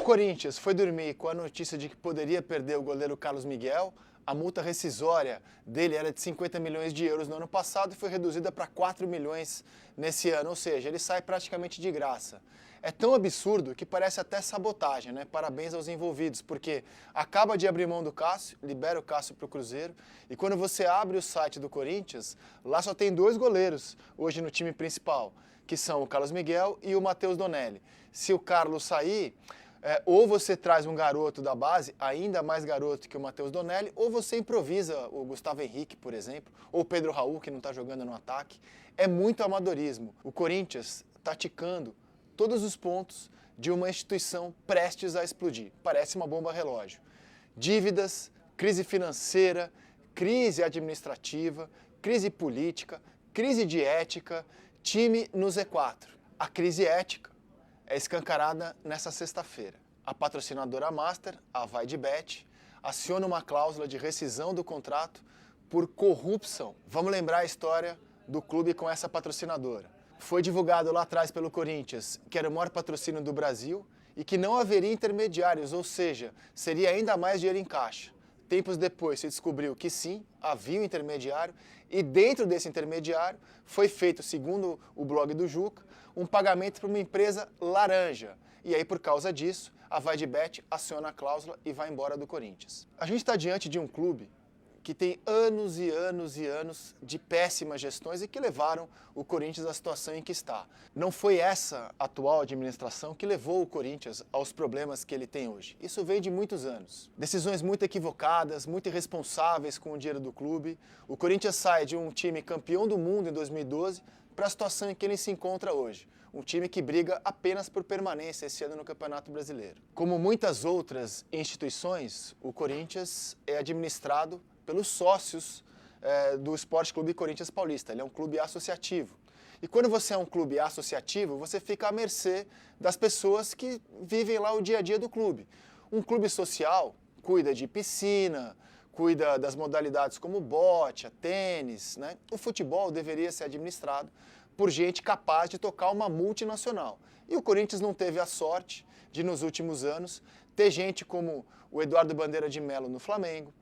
Corinthians foi dormir com a notícia de que poderia perder o goleiro Carlos Miguel. A multa rescisória dele era de 50 milhões de euros no ano passado e foi reduzida para 4 milhões nesse ano, ou seja, ele sai praticamente de graça. É tão absurdo que parece até sabotagem, né? Parabéns aos envolvidos, porque acaba de abrir mão do Cássio, libera o Cássio para o Cruzeiro, e quando você abre o site do Corinthians, lá só tem 2 goleiros hoje no time principal, que são o Carlos Miguel e o Matheus Donelli. Se o Carlos sair, ou você traz um garoto da base, ainda mais garoto que o Matheus Donelli, ou você improvisa o Gustavo Henrique, por exemplo, ou o Pedro Raul, que não está jogando no ataque. É muito amadorismo. O Corinthians está ticando todos os pontos de uma instituição prestes a explodir. Parece uma bomba relógio. Dívidas, crise financeira, crise administrativa, crise política, crise de ética, time no Z4. A crise ética é escancarada nessa sexta-feira. A patrocinadora Master, a VaideBet, aciona uma cláusula de rescisão do contrato por corrupção. Vamos lembrar a história do clube com essa patrocinadora. Foi divulgado lá atrás pelo Corinthians que era o maior patrocínio do Brasil e que não haveria intermediários, ou seja, seria ainda mais dinheiro em caixa. Tempos depois se descobriu que sim, havia um intermediário e dentro desse intermediário foi feito, segundo o blog do Juca, um pagamento para uma empresa laranja. E aí, por causa disso, a VaideBet aciona a cláusula e vai embora do Corinthians. A gente está diante de um clube que tem anos e anos e anos de péssimas gestões e que levaram o Corinthians à situação em que está. Não foi essa atual administração que levou o Corinthians aos problemas que ele tem hoje. Isso vem de muitos anos. Decisões muito equivocadas, muito irresponsáveis com o dinheiro do clube. O Corinthians sai de um time campeão do mundo em 2012 para a situação em que ele se encontra hoje. Um time que briga apenas por permanência esse ano no Campeonato Brasileiro. Como muitas outras instituições, o Corinthians é administrado pelos sócios do Esporte Clube Corinthians Paulista. Ele é um clube associativo. E quando você é um clube associativo, você fica à mercê das pessoas que vivem lá o dia a dia do clube. Um clube social cuida de piscina, cuida das modalidades como bote, tênis, né? O futebol deveria ser administrado por gente capaz de tocar uma multinacional. E o Corinthians não teve a sorte de, nos últimos anos, ter gente como o Eduardo Bandeira de Melo no Flamengo,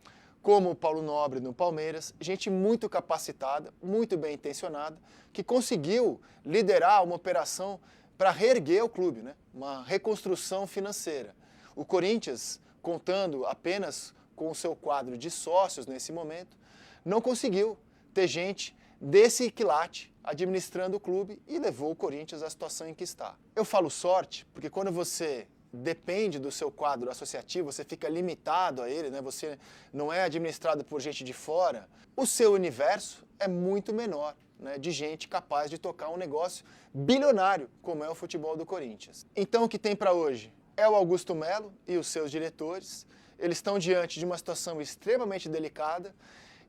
como o Paulo Nobre no Palmeiras, gente muito capacitada, muito bem intencionada, que conseguiu liderar uma operação para reerguer o clube, né? Uma reconstrução financeira. O Corinthians, contando apenas com o seu quadro de sócios nesse momento, não conseguiu ter gente desse quilate administrando o clube e levou o Corinthians à situação em que está. Eu falo sorte porque quando você depende do seu quadro associativo, você fica limitado a ele, né? Você não é administrado por gente de fora, o seu universo é muito menor, né? De gente capaz de tocar um negócio bilionário, como é o futebol do Corinthians. Então o que tem para hoje é o Augusto Melo e os seus diretores. Eles estão diante de uma situação extremamente delicada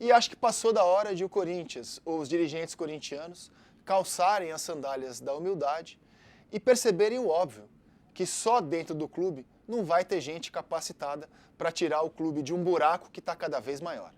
e acho que passou da hora de o Corinthians, ou os dirigentes corintianos, calçarem as sandálias da humildade e perceberem o óbvio, que só dentro do clube não vai ter gente capacitada para tirar o clube de um buraco que está cada vez maior.